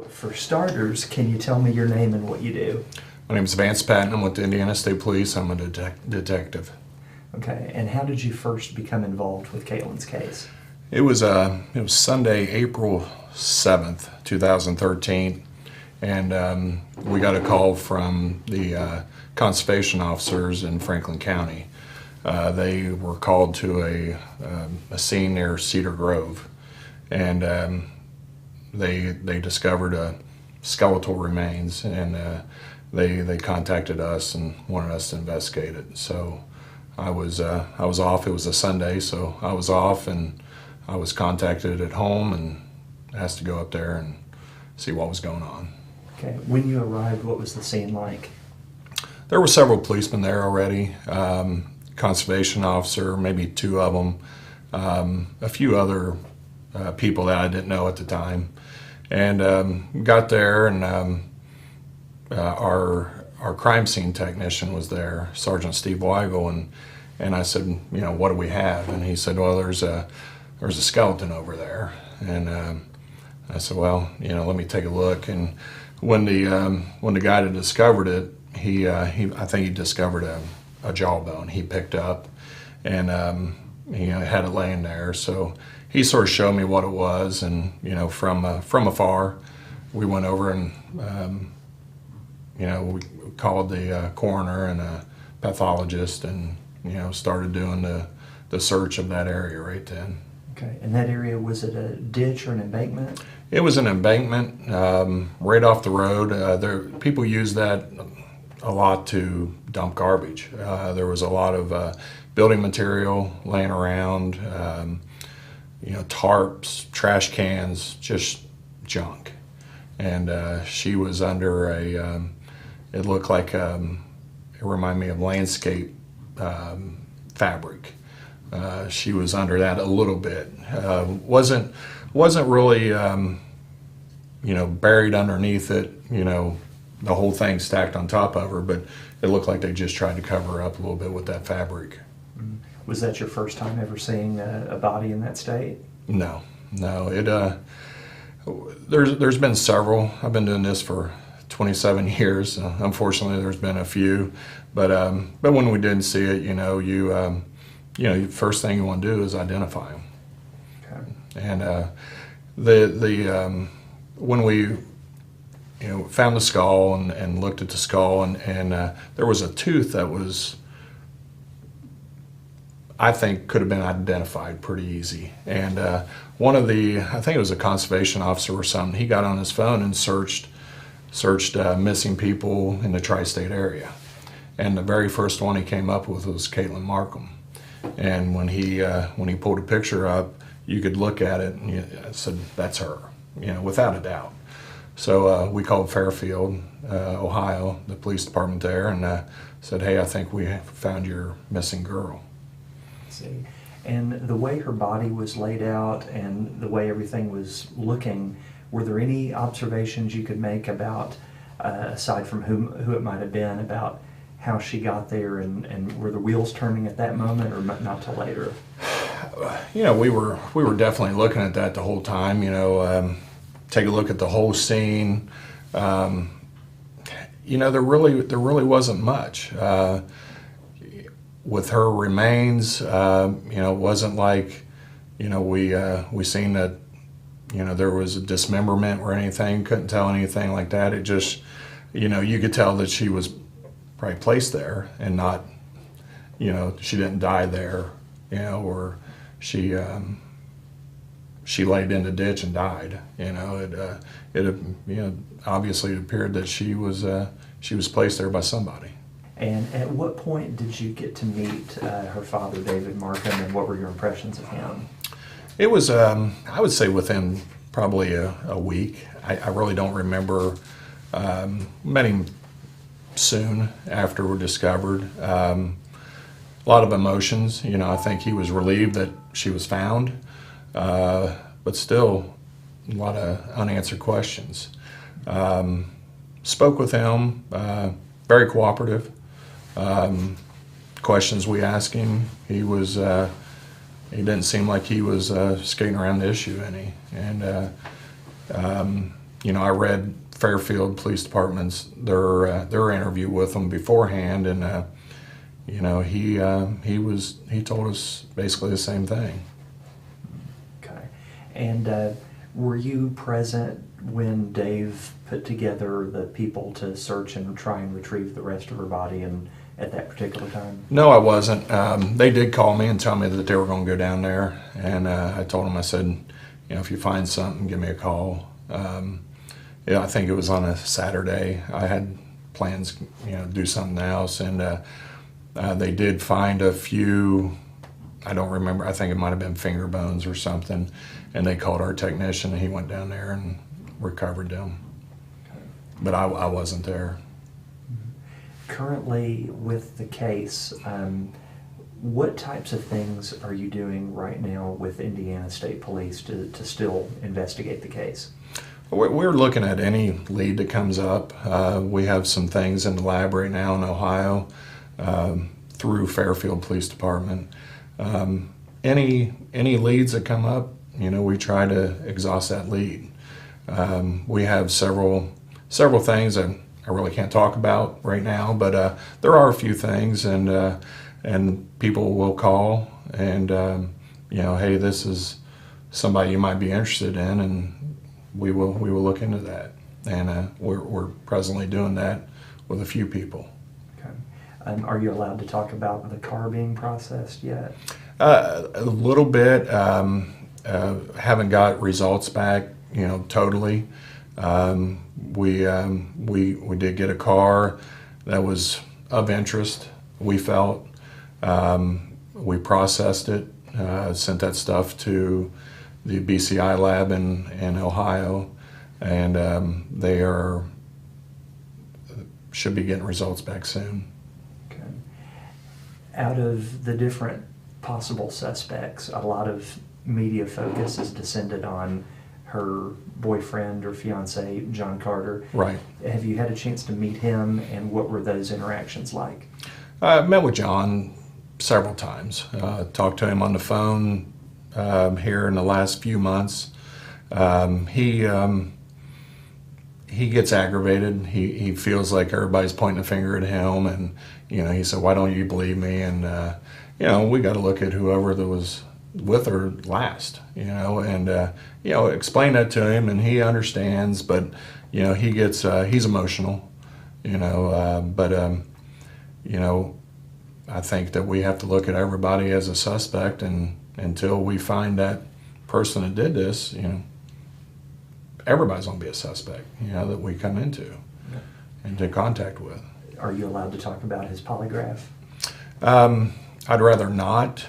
For starters, can you tell me your name and what you do? My name is Vance Patton. I'm with the Indiana State Police. I'm a detective. Okay, and how did you first become involved with Katelyn's case? It was Sunday, April 7th, 2013, and we got a call from the conservation officers in Franklin County. They were called to a scene near Cedar Grove, and they discovered skeletal remains, and they contacted us and wanted us to investigate it. So I was off. It was a Sunday, so I was off, and I was contacted at home and asked to go up there and see what was going on. Okay, when you arrived, what was the scene like? There were several policemen there already, conservation officer, maybe two of them, a few other people that I didn't know at the time, and got there, and our crime scene technician was there, Sergeant Steve Weigel, and I said, you know, what do we have? And he said, well, there's a skeleton over there, and I said, well, you know, let me take a look. And when the guy that discovered it, I think he discovered a jawbone he picked up, and he had it laying there. So he sort of showed me what it was, and you know, from afar, we went over and you know, we called the coroner and a pathologist, and you know, started doing the search of that area right then. Okay, and that area, was it a ditch or an embankment? It was an embankment right off the road. People use that a lot to dump garbage. There was a lot of building material laying around, you know, tarps, trash cans, just junk. And she was under it looked like, it reminded me of landscape fabric. She was under that a little bit. Wasn't really, you know, buried underneath it, you know, the whole thing stacked on top of her, but it looked like they just tried to cover her up a little bit with that fabric. Was that your first time ever seeing a body in that state? No. There's been several. I've been doing this for 27 years. Unfortunately, there's been a few, but when we didn't see it, you know, the first thing you want to do is identify them. Okay. And when we, you know, found the skull and looked at the skull, and there was a tooth that was, I think, could have been identified pretty easy. And one of I think it was a conservation officer or something, he got on his phone and searched missing people in the tri-state area. And the very first one he came up with was Katelyn Markham. And when he pulled a picture up, you could look at it and I said, that's her, you know, without a doubt. So we called Fairfield, Ohio, the police department there, and said, hey, I think we found your missing girl. See, and the way her body was laid out and the way everything was looking, were there any observations you could make about, aside from who it might have been, about how she got there, and were the wheels turning at that moment, or not till later? You know, we were definitely looking at that the whole time. You know, take a look at the whole scene. You know, there really wasn't much with her remains. You know, it wasn't like, you know, we seen that, you know, there was a dismemberment or anything. Couldn't tell anything like that. It just, you know, you could tell that she was probably placed there and not, you know, she didn't die there, you know, or she laid in the ditch and died. You know, it you know, obviously it appeared that she was placed there by somebody. And at what point did you get to meet her father, David Markham, and what were your impressions of him? It was, I would say, within probably a week. I really don't remember. Met him soon after we're discovered. A lot of emotions. You know, I think he was relieved that she was found, but still a lot of unanswered questions. Spoke with him, very cooperative. Questions we asked him, he didn't seem like he was skating around the issue any. And I read Fairfield Police Department's their interview with him beforehand, and he told us basically the same thing. Okay. And were you present when Dave put together the people to search and try and retrieve the rest of her body and at that particular time? No, I wasn't. They did call me and tell me that they were going to go down there, and I told them, I said, if you find something, give me a call. I think it was on a Saturday. I had plans, to do something else, and they did find a few, I don't remember, I think it might have been finger bones or something, and they called our technician, and he went down there and recovered them. But I wasn't there. Currently with the case, what types of things are you doing right now with Indiana State Police to still investigate the case? We're looking at any lead that comes up. We have some things in the lab right now in Ohio through Fairfield Police Department. Any leads that come up, we try to exhaust that lead. We have several things that I really can't talk about right now, but there are a few things, and people will call and hey, this is somebody you might be interested in, and we will look into that, and we're presently doing that with a few people. Okay. Are you allowed to talk about the car being processed yet? A little bit. Haven't got results back, totally. We did get a car that was of interest, we felt. We processed it, sent that stuff to the BCI lab in Ohio, and they should be getting results back soon. Okay. Out of the different possible suspects, a lot of media focus is descended on her boyfriend or fiance, John Carter. Right. Have you had a chance to meet him, and what were those interactions like? I met with John several times. Talked to him on the phone here in the last few months. He gets aggravated. He feels like everybody's pointing a finger at him, and he said, "Why don't you believe me?" And we got to look at whoever that was with her last, and explain that to him, and he understands, but he gets he's emotional, but I think that we have to look at everybody as a suspect, and until we find that person that did this, everybody's going to be a suspect, that we come into into contact with. Are you allowed to talk about his polygraph? I'd rather not.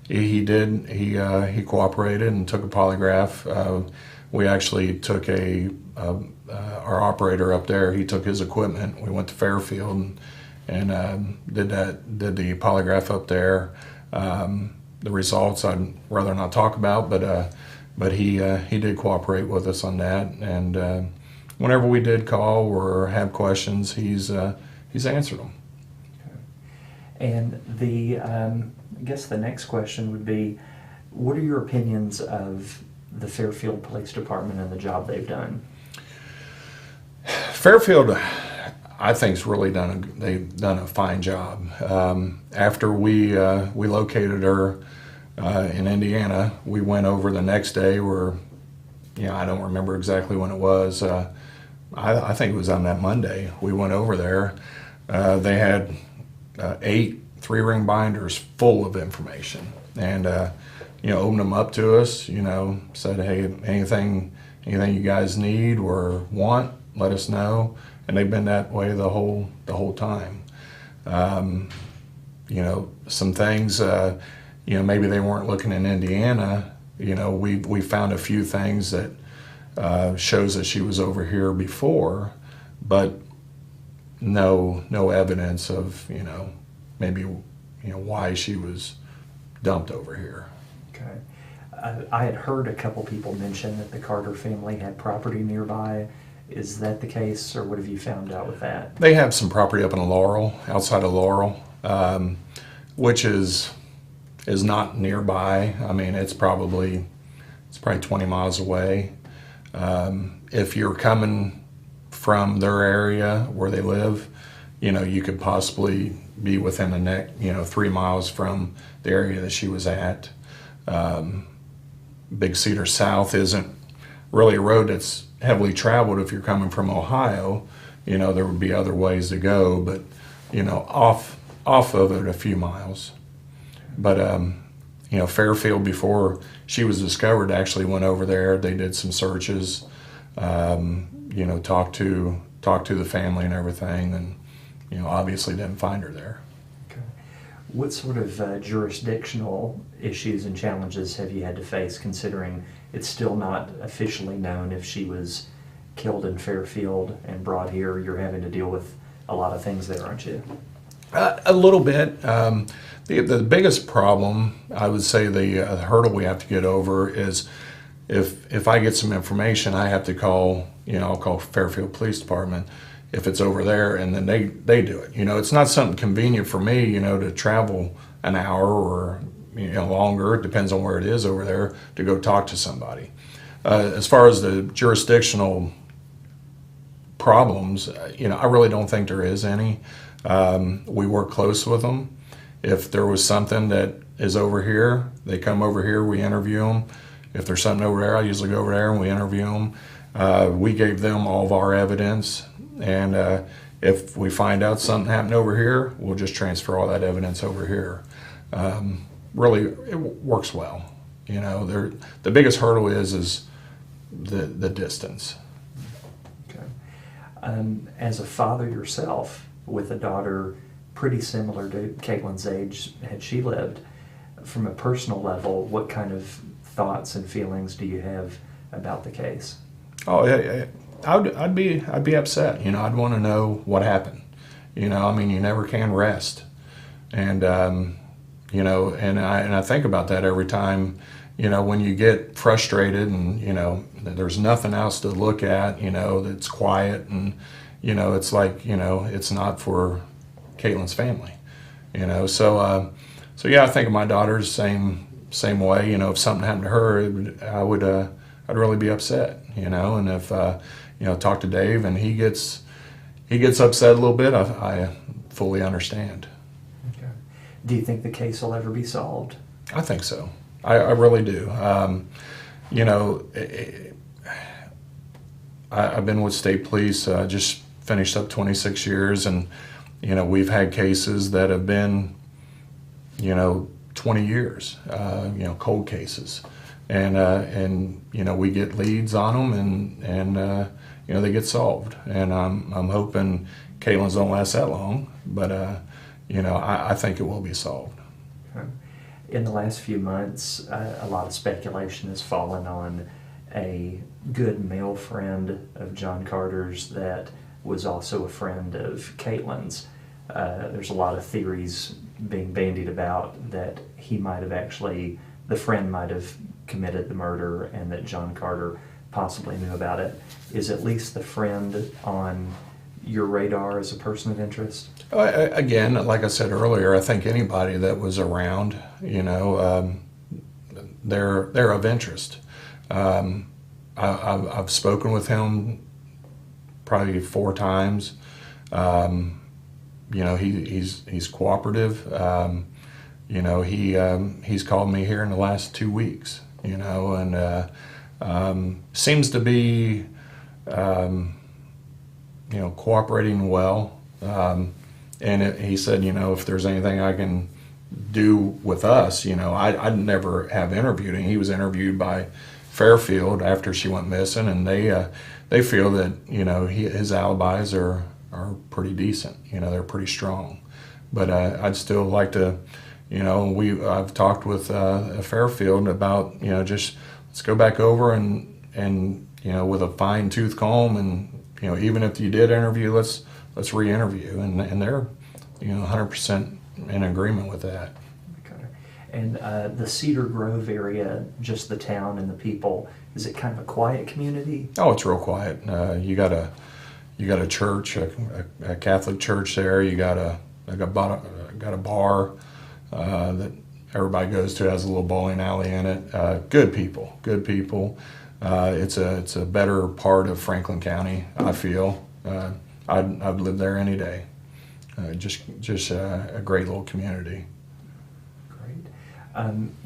He did. He cooperated and took a polygraph. We actually took our operator up there. He took his equipment. We went to Fairfield and did the polygraph up there. The results I'd rather not talk about, but he did cooperate with us on that. And whenever we did call or have questions, he's answered them. And I guess the next question would be, what are your opinions of the Fairfield Police Department and the job they've done? Fairfield, I think, they've done a fine job. After we located her in Indiana, we went over the next day. I don't remember exactly when it was. I think it was on that Monday. We went over there. They had 8 3-ring binders full of information, and opened them up to us. Said, "Hey, anything you guys need or want, let us know." And they've been that way the whole time. Some things, maybe they weren't looking in Indiana. We found a few things that shows that she was over here before, but no evidence of maybe why she was dumped over here. Okay. I had heard a couple people mention that the Carter family had property nearby. Is that the case, or what have you found out with that? They have some property up in Laurel, outside of Laurel, which is not nearby. I mean, it's probably 20 miles away. If you're coming from their area where they live, you could possibly be within the neck, 3 miles from the area that she was at. Big Cedar South isn't really a road that's heavily traveled. If you're coming from Ohio, there would be other ways to go, but off of it a few miles. But Fairfield, before she was discovered, actually went over there. They did some searches, talked to the family and everything, and obviously didn't find her there. Okay. What sort of jurisdictional issues and challenges have you had to face, considering it's still not officially known if she was killed in Fairfield and brought here? You're having to deal with a lot of things there, aren't you? A little bit. The biggest problem, I would say, the hurdle we have to get over is if I get some information, I have to call, I'll call Fairfield Police Department if it's over there, and then they do it. It's not something convenient for me, to travel an hour or longer. It depends on where it is over there to go talk to somebody. As far as the jurisdictional problems, I really don't think there is any. We work close with them. If there was something that is over here, they come over here, we interview them. If there's something over there, I usually go over there and we interview them. We gave them all of our evidence, and if we find out something happened over here, we'll just transfer all that evidence over here. Really, it works well. The biggest hurdle is the distance. Okay. As a father yourself, with a daughter pretty similar to Katelyn's age had she lived, from a personal level, what kind of thoughts and feelings do you have about the case? Oh, yeah, I'd be upset. I'd want to know what happened. You never can rest, and and I think about that every time. When you get frustrated and there's nothing else to look at. That's quiet, and it's like it's not for Katelyn's family. So yeah, I think of my daughter's same way. If something happened to her, I'd really be upset. And if talk to Dave and he gets upset a little bit, I fully understand. Okay. Do you think the case will ever be solved? I think so. I really do. I've been with state police, just finished up 26 years, and we've had cases that have been 20 years, cold cases, and we get leads on them, and they get solved, and I'm hoping Katelyn's don't last that long, but I think it will be solved. Okay. In the last few months, a lot of speculation has fallen on a good male friend of John Carter's that was also a friend of Katelyn's. There's a lot of theories being bandied about that the friend might have committed the murder and that John Carter possibly knew about it. Is at least the friend on your radar as a person of interest? Again, like I said earlier, I think anybody that was around, they're of interest. I've spoken with him probably 4 times. He's cooperative. He's called me here in the last 2 weeks. And seems to be cooperating well. And he said, if there's anything I can do with us, I'd never have interviewed him. He was interviewed by Fairfield after she went missing, and they feel that his alibis are pretty decent. They're pretty strong. But I'd still like to, I've talked with Fairfield about just let's go back over and with a fine tooth comb, and even if you did interview, let's re-interview, and they're 100% in agreement with that. Okay. And the Cedar Grove area, just the town and the people, is it kind of a quiet community? Oh, it's real quiet. You got a church, a Catholic church there. You got a bar that everybody goes to. It has a little bowling alley in it. Good people. It's a better part of Franklin County, I feel. I'd live there any day. Just a great little community. Great.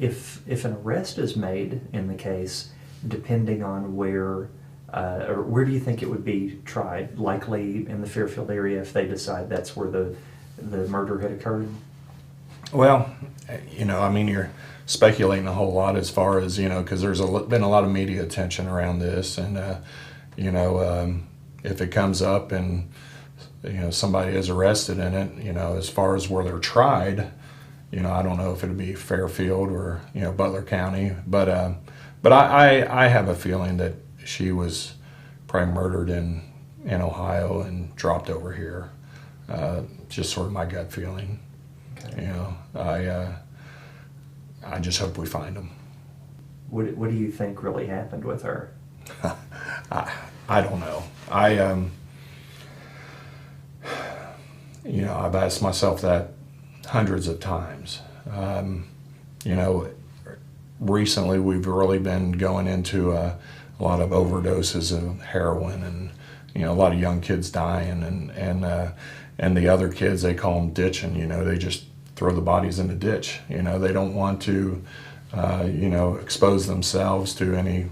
If an arrest is made in the case, depending on where, or where do you think it would be tried? Likely in the Fairfield area if they decide that's where the murder had occurred? Well, I mean, you're speculating a whole lot as far as, because there's been a lot of media attention around this, and, if it comes up and, somebody is arrested in it, as far as where they're tried, I don't know if it'd be Fairfield or, Butler County, but I have a feeling that she was probably murdered in Ohio and dropped over here. Just sort of my gut feeling. Okay. I just hope we find them. What do you think really happened with her? I don't know. I've asked myself that hundreds of times. Recently we've really been going into a lot of overdoses of heroin, and a lot of young kids dying, and the other kids, they call them ditching. They just throw the bodies in the ditch. They don't want to expose themselves to any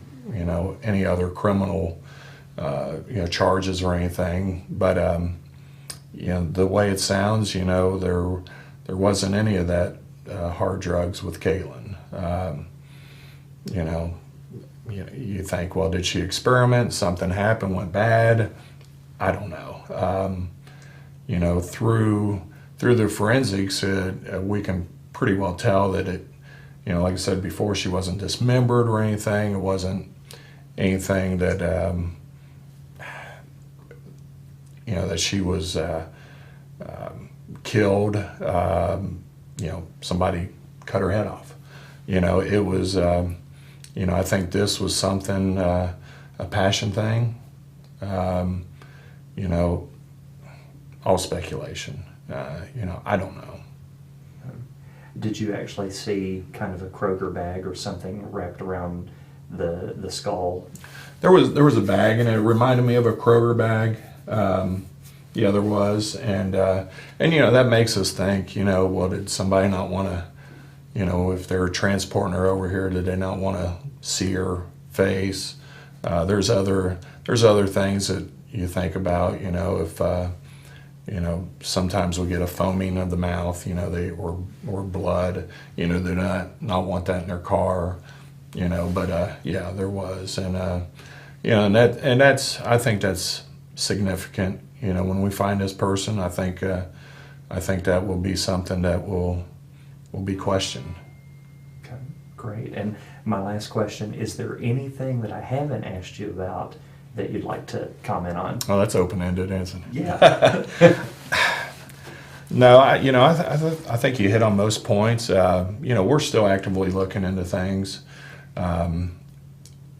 other criminal charges or anything. But the way it sounds, there wasn't any of that hard drugs with Katelyn. You think, well, did she experiment? Something happened, went bad? I don't know. Through the forensics, we can pretty well tell that it, like I said before, she wasn't dismembered or anything. It wasn't anything that, that she was killed. Somebody cut her head off. It was, I think this was something, a passion thing. All speculation. I don't know. Did you actually see kind of a Kroger bag or something wrapped around the skull? There was a bag, and it reminded me of a Kroger bag. Yeah, there was, and that makes us think. Well, did somebody not want to? If they were transporting her over here, did they not want to see her face? There's other things that you think about. If sometimes we get a foaming of the mouth, or blood, they not want that in their car, but yeah, there was, and that's, I think that's significant. When we find this person, I think that will be something that will be questioned. Okay, great. And my last question, is there anything that I haven't asked you about that you'd like to comment on? Oh, that's open-ended, isn't it? Yeah. No, I think you hit on most points. We're still actively looking into things.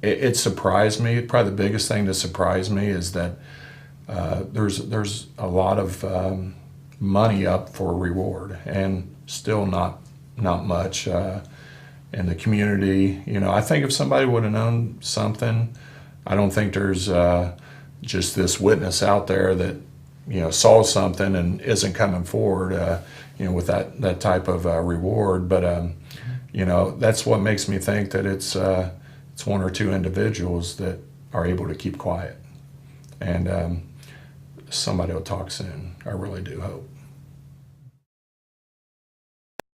It surprised me. Probably the biggest thing that surprised me is that there's a lot of money up for reward, and still not much in the community. I think if somebody would have known something, I don't think there's just this witness out there that saw something and isn't coming forward with that type of reward. But that's what makes me think that it's one or two individuals that are able to keep quiet, and somebody will talk soon. I really do hope.